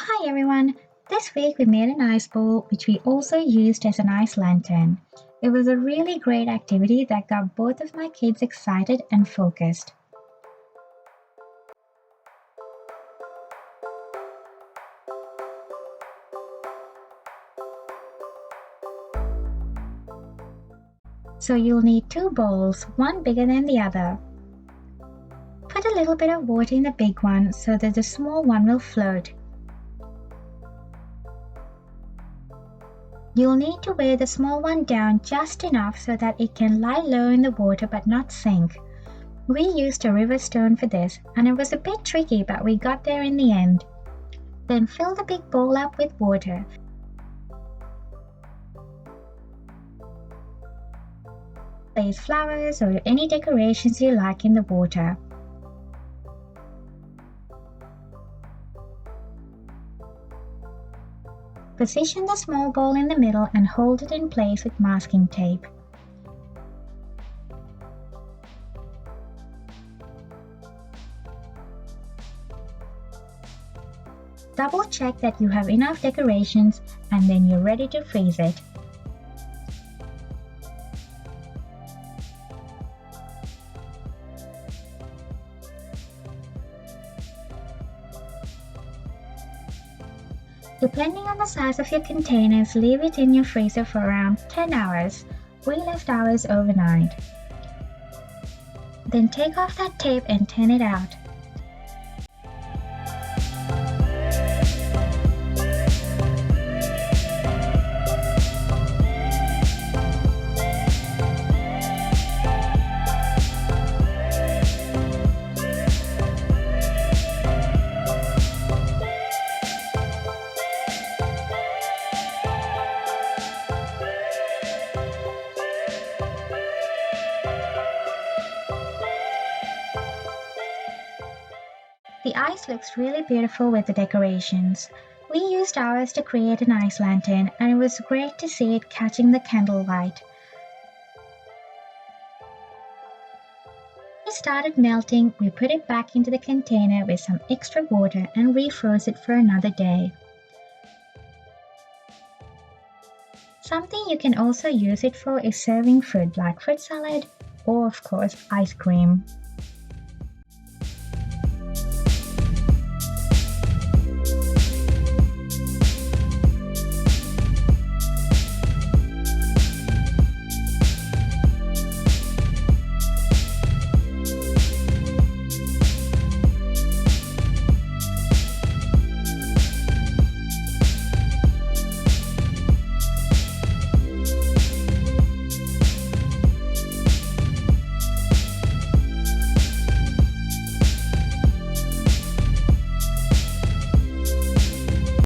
Hi everyone! This week we made an ice ball which we also used as an ice lantern. It was a really great activity that got both of my kids excited and focused. So you'll need two bowls, one bigger than the other. Put a little bit of water in the big one so that the small one will float. You'll need to weigh the small one down just enough so that it can lie low in the water but not sink. We used a river stone for this and it was a bit tricky, but we got there in the end. Then fill the big bowl up with water. Place flowers or any decorations you like in the water. Position the small bowl in the middle and hold it in place with masking tape. Double check that you have enough decorations and then you're ready to freeze it. Depending on the size of your containers, leave it in your freezer for around 10 hours. We left ours overnight. Then take off that tape and tin it out. The ice looks really beautiful with the decorations. We used ours to create an ice lantern and it was great to see it catching the candlelight. When it started melting, we put it back into the container with some extra water and refroze it for another day. Something you can also use it for is serving food like fruit salad or of course ice cream.